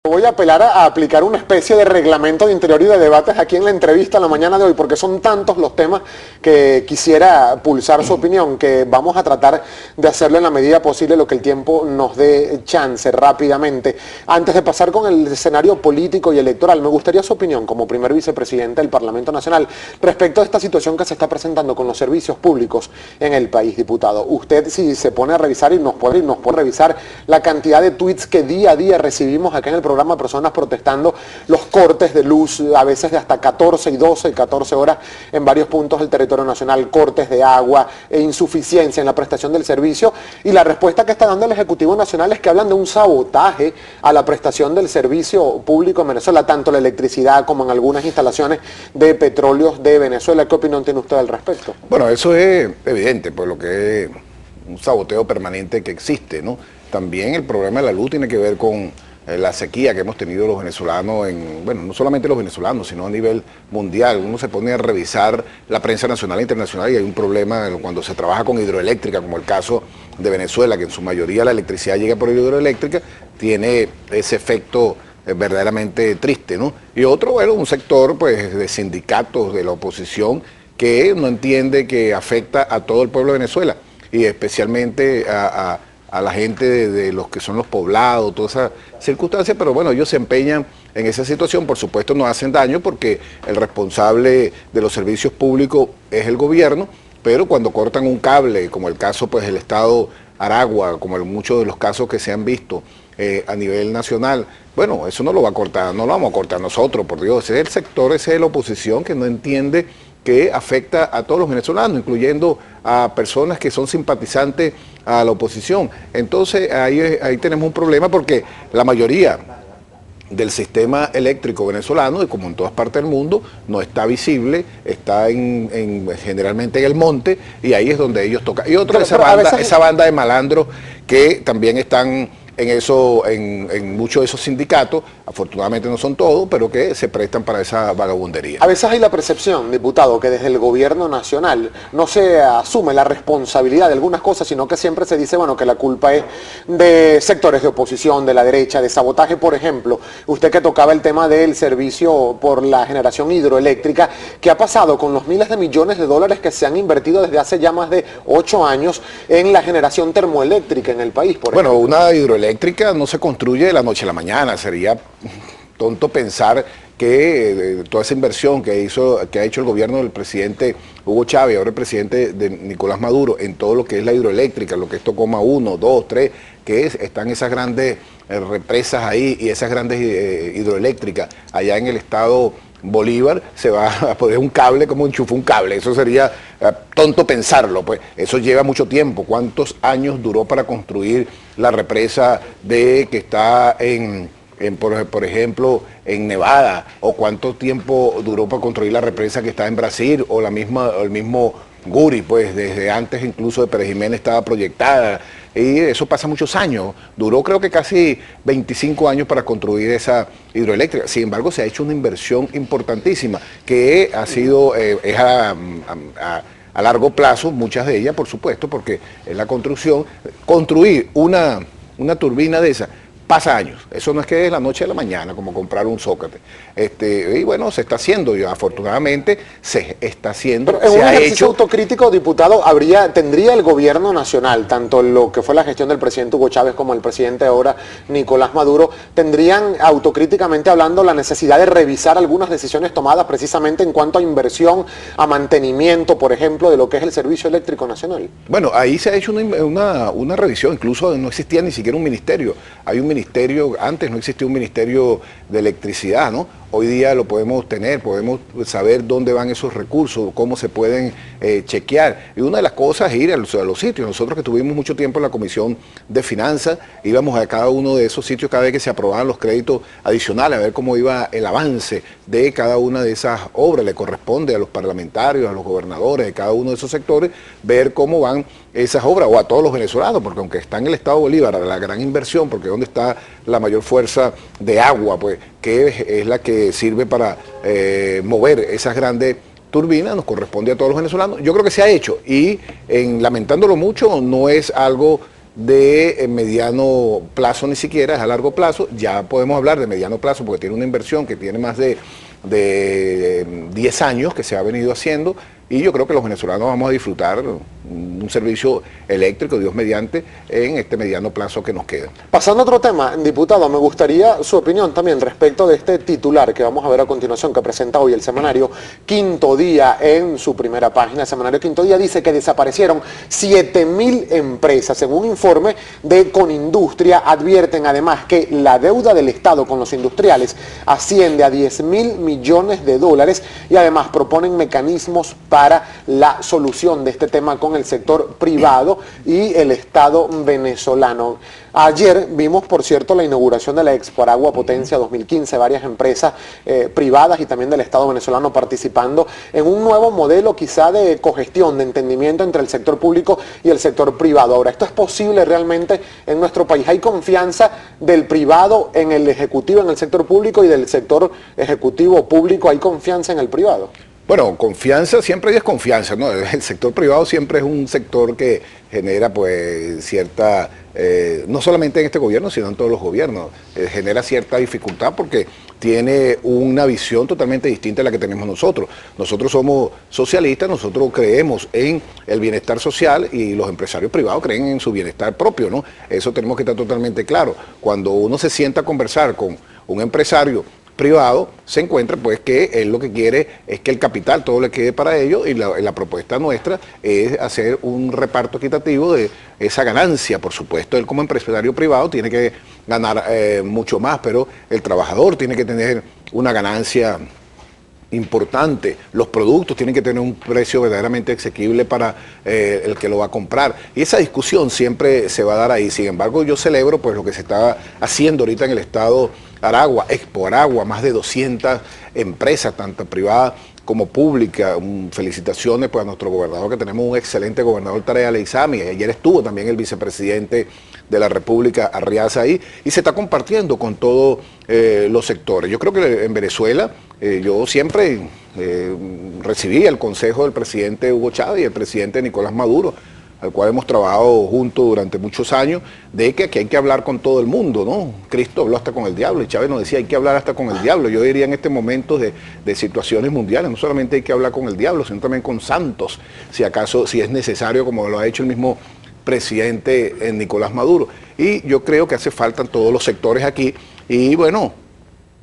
Voy a apelar a aplicar una especie de reglamento de interior y de debates aquí en la entrevista en la mañana de hoy, porque son tantos los temas que quisiera pulsar su opinión, que vamos a tratar de hacerlo en la medida posible, lo que el tiempo nos dé chance rápidamente. Antes de pasar con el escenario político y electoral, me gustaría su opinión como primer vicepresidente del Parlamento Nacional respecto a esta situación que se está presentando con los servicios públicos en el país, diputado. Usted, si se pone a revisar y nos puede revisar la cantidad de tweets que día a día recibimos acá en el programa, personas protestando los cortes de luz, a veces de hasta 14 y 12 y 14 horas en varios puntos del territorio nacional, cortes de agua e insuficiencia en la prestación del servicio, y la respuesta que está dando el Ejecutivo Nacional es que hablan de un sabotaje a la prestación del servicio público en Venezuela, tanto la electricidad como en algunas instalaciones de petróleos de Venezuela. ¿Qué opinión tiene usted al respecto? Bueno, eso es evidente, por lo que es un saboteo permanente que existe, ¿no? También el problema de la luz tiene que ver con la sequía que hemos tenido los venezolanos, bueno, no solamente los venezolanos, sino a nivel mundial. Uno se pone a revisar la prensa nacional e internacional y hay un problema cuando se trabaja con hidroeléctrica, como el caso de Venezuela, que en su mayoría la electricidad llega por hidroeléctrica, tiene ese efecto verdaderamente triste, ¿no? Y otro, bueno, un sector pues de sindicatos de la oposición que no entiende que afecta a todo el pueblo de Venezuela y especialmente a la gente de los que son los poblados, todas esas circunstancias, pero bueno, ellos se empeñan en esa situación, por supuesto no hacen daño porque el responsable de los servicios públicos es el gobierno, pero cuando cortan un cable, como el caso pues el estado Aragua, como en muchos de los casos que se han visto a nivel nacional, bueno, eso no lo va a cortar, no lo vamos a cortar nosotros, por Dios, ese es el sector, ese es la oposición que no entiende que afecta a todos los venezolanos, incluyendo a personas que son simpatizantes a la oposición. Entonces ahí tenemos un problema porque la mayoría del sistema eléctrico venezolano, y como en todas partes del mundo, no está visible, está generalmente en el monte, y ahí es donde ellos tocan. Y otra, esa banda de malandros que también están en muchos de esos sindicatos, afortunadamente no son todos, pero que se prestan para esa vagabundería. A veces hay la percepción, diputado, que desde el gobierno nacional no se asume la responsabilidad de algunas cosas, sino que siempre se dice, bueno, que la culpa es de sectores de oposición, de la derecha, de sabotaje, por ejemplo. Usted que tocaba el tema del servicio por la generación hidroeléctrica, ¿qué ha pasado con los miles de millones de dólares que se han invertido desde hace ya más de 8 años en la generación termoeléctrica en el país, por ejemplo? Bueno, una hidroeléctrica no se construye de la noche a la mañana, sería tonto pensar que toda esa inversión que ha hecho el gobierno del presidente Hugo Chávez, ahora el presidente de Nicolás Maduro, en todo lo que es la hidroeléctrica, lo que es Tocoma 1, 2, 3, están esas grandes represas ahí y esas grandes hidroeléctricas allá en el estado Bolívar, se va a poner un cable como enchufa un cable, eso sería tonto pensarlo, pues eso lleva mucho tiempo. ¿Cuántos años duró para construir la represa que está por ejemplo, en Nevada? ¿O cuánto tiempo duró para construir la represa que está en Brasil? O el mismo Guri, pues desde antes incluso de Pérez Jiménez estaba proyectada, y eso pasa muchos años, duró creo que casi 25 años para construir esa hidroeléctrica. Sin embargo, se ha hecho una inversión importantísima, que ha sido, es a largo plazo, muchas de ellas, por supuesto, porque es la construir una turbina de esa, pasa años, eso no es que es la noche a la mañana, como comprar un zócate. Y bueno, se está haciendo, y afortunadamente se está haciendo. Pero en un ejercicio autocrítico, diputado, tendría el gobierno nacional, tanto lo que fue la gestión del presidente Hugo Chávez como el presidente ahora Nicolás Maduro, tendrían autocríticamente hablando la necesidad de revisar algunas decisiones tomadas precisamente en cuanto a inversión, a mantenimiento, por ejemplo, de lo que es el servicio eléctrico nacional? Bueno, ahí se ha hecho una revisión, incluso no existía ni siquiera un ministerio. Hay un ministerio, antes no existía un ministerio de electricidad, ¿no? Hoy día lo podemos tener, podemos saber dónde van esos recursos, cómo se pueden chequear. Y una de las cosas es ir a los sitios. Nosotros que tuvimos mucho tiempo en la Comisión de Finanzas, íbamos a cada uno de esos sitios cada vez que se aprobaban los créditos adicionales, a ver cómo iba el avance de cada una de esas obras. Le corresponde a los parlamentarios, a los gobernadores de cada uno de esos sectores, ver cómo van esas obras, o a todos los venezolanos, porque aunque está en el estado Bolívar la gran inversión, porque es donde está la mayor fuerza de agua, pues, que es la que sirve para mover esas grandes turbinas, nos corresponde a todos los venezolanos. Yo creo que se ha hecho y lamentándolo mucho no es algo de mediano plazo ni siquiera, es a largo plazo. Ya podemos hablar de mediano plazo porque tiene una inversión que tiene más de 10 años que se ha venido haciendo, y yo creo que los venezolanos vamos a disfrutar un servicio eléctrico, Dios mediante, en este mediano plazo que nos queda. Pasando a otro tema, diputado, me gustaría su opinión también respecto de este titular que vamos a ver a continuación, que presenta hoy el semanario Quinto Día en su primera página. El semanario Quinto Día dice que desaparecieron 7.000 empresas. Según un informe de Conindustria, advierten además que la deuda del Estado con los industriales asciende a 10.000 millones de dólares, y además proponen mecanismos para la solución de este tema con el sector privado y el Estado venezolano. Ayer vimos, por cierto, la inauguración de la Expo Aragua Potencia 2015, varias empresas privadas y también del Estado venezolano participando en un nuevo modelo quizá de cogestión, de entendimiento entre el sector público y el sector privado. Ahora, ¿esto es posible realmente en nuestro país? ¿Hay confianza del privado en el ejecutivo, en el sector público, y del sector ejecutivo público hay confianza en el privado? Bueno, confianza, siempre hay desconfianza, ¿no? El sector privado siempre es un sector que genera pues cierta, no solamente en este gobierno, sino en todos los gobiernos, genera cierta dificultad porque tiene una visión totalmente distinta a la que tenemos nosotros. Nosotros somos socialistas, nosotros creemos en el bienestar social y los empresarios privados creen en su bienestar propio, ¿no? Eso tenemos que estar totalmente claro. Cuando uno se sienta a conversar con un empresario privado, se encuentra pues que él lo que quiere es que el capital todo le quede para ellos, y la propuesta nuestra es hacer un reparto equitativo de esa ganancia. Por supuesto, él como empresario privado tiene que ganar mucho más, pero el trabajador tiene que tener una ganancia importante. Los productos tienen que tener un precio verdaderamente asequible para el que lo va a comprar, y esa discusión siempre se va a dar ahí. Sin embargo, yo celebro pues lo que se está haciendo ahorita en el estado Aragua, Expo Aragua, más de 200 empresas, tanto privadas como públicas. Felicitaciones pues a nuestro gobernador, que tenemos un excelente gobernador, Tarea Leizami. Ayer estuvo también el vicepresidente de la República, Arriaza, ahí, y se está compartiendo con todos los sectores. Yo creo que en Venezuela, yo siempre recibí el consejo del presidente Hugo Chávez y el presidente Nicolás Maduro, al cual hemos trabajado juntos durante muchos años, de que aquí hay que hablar con todo el mundo, ¿no? Cristo habló hasta con el diablo, y Chávez nos decía, hay que hablar hasta con el diablo. Yo diría en este momento de situaciones mundiales, no solamente hay que hablar con el diablo, sino también con santos, si acaso, si es necesario, como lo ha hecho el mismo presidente Nicolás Maduro. Y yo creo que hace falta en todos los sectores aquí, y bueno,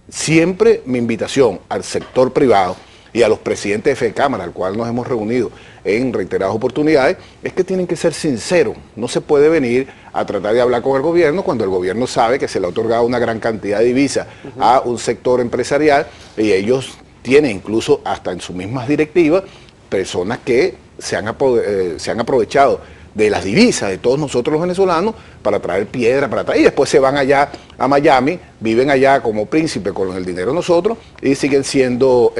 siempre mi invitación al sector privado y a los presidentes de FECámara, al cual nos hemos reunido en reiteradas oportunidades, es que tienen que ser sinceros. No se puede venir a tratar de hablar con el gobierno cuando el gobierno sabe que se le ha otorgado una gran cantidad de divisas a un sector empresarial, y ellos tienen incluso hasta en sus mismas directivas personas que se han aprovechado de las divisas de todos nosotros los venezolanos para traer piedra, y después se van allá a Miami, viven allá como príncipe con el dinero de nosotros, y siguen siendo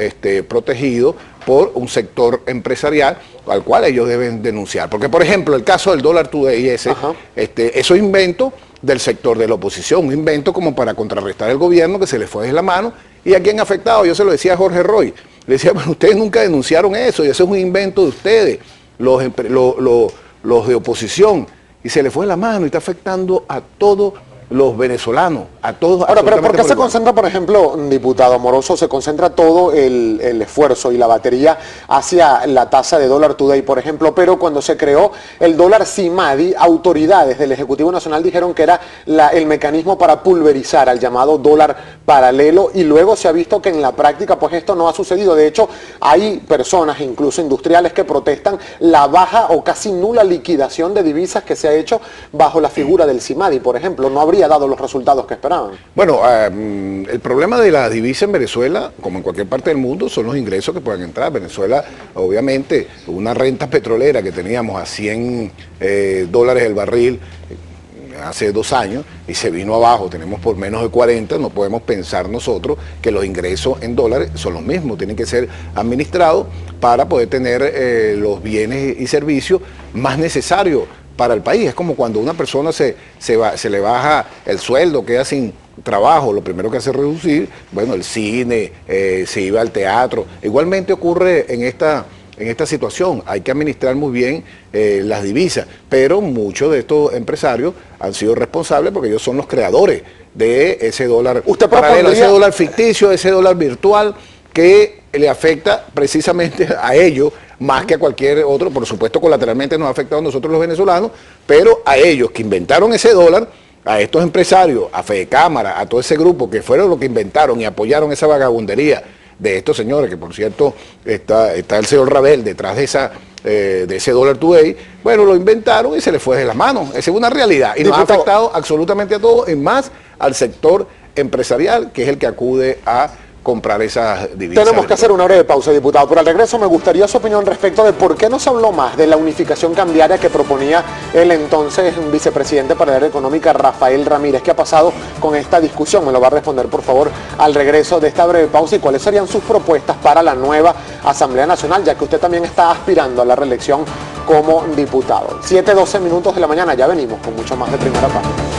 protegidos por un sector empresarial al cual ellos deben denunciar. Porque, por ejemplo, el caso del Dollar Today, eso es invento del sector de la oposición, un invento como para contrarrestar el gobierno que se le fue de la mano. ¿Y a quién ha afectado? Yo se lo decía a Jorge Roy, le decía, bueno, ustedes nunca denunciaron eso, y eso es un invento de ustedes, los de oposición, y se le fue la mano y está afectando a todos los venezolanos, a todos. Ahora, pero ¿por qué se concentra, por ejemplo, diputado Amoroso, se concentra todo el esfuerzo y la batería hacia la tasa de Dollar Today, por ejemplo, pero cuando se creó el dólar CIMADI, autoridades del Ejecutivo Nacional dijeron que era el mecanismo para pulverizar al llamado dólar paralelo, y luego se ha visto que en la práctica pues esto no ha sucedido? De hecho, hay personas, incluso industriales, que protestan la baja o casi nula liquidación de divisas que se ha hecho bajo la figura del CIMADI, por ejemplo. No habría dado los resultados que esperaban. Bueno, el problema de la divisa en Venezuela, como en cualquier parte del mundo, son los ingresos que puedan entrar. Venezuela, obviamente, una renta petrolera que teníamos a 100 dólares el barril hace 2 años y se vino abajo, tenemos por menos de 40, no podemos pensar nosotros que los ingresos en dólares son los mismos, tienen que ser administrados para poder tener los bienes y servicios más necesarios para el país. Es como cuando una persona se le baja el sueldo, queda sin trabajo, lo primero que hace es reducir, bueno, el cine, se iba al teatro. Igualmente ocurre en esta en esta situación. Hay que administrar muy bien las divisas, pero muchos de estos empresarios han sido responsables porque ellos son los creadores de ese dólar paralelo, ese dólar ficticio, ese dólar virtual que le afecta precisamente a ellos más que a cualquier otro. Por supuesto, colateralmente nos ha afectado a nosotros los venezolanos, pero a ellos que inventaron ese dólar, a estos empresarios, a Fedecámara, a todo ese grupo que fueron los que inventaron y apoyaron esa vagabundería de estos señores, que por cierto está el señor Rabel detrás de ese dólar today, bueno, lo inventaron y se les fue de las manos. Esa es una realidad y nos ha afectado absolutamente a todos, y más al sector empresarial, que es el que acude a comprar esas divisas. Tenemos que hacer una breve pausa, diputado, pero al regreso me gustaría su opinión respecto de por qué no se habló más de la unificación cambiaria que proponía el entonces vicepresidente para el área económica, Rafael Ramírez. ¿Qué ha pasado con esta discusión? Me lo va a responder, por favor, al regreso de esta breve pausa, y cuáles serían sus propuestas para la nueva Asamblea Nacional, ya que usted también está aspirando a la reelección como diputado. 7:12 minutos de la mañana, ya venimos con mucho más de Primera Página.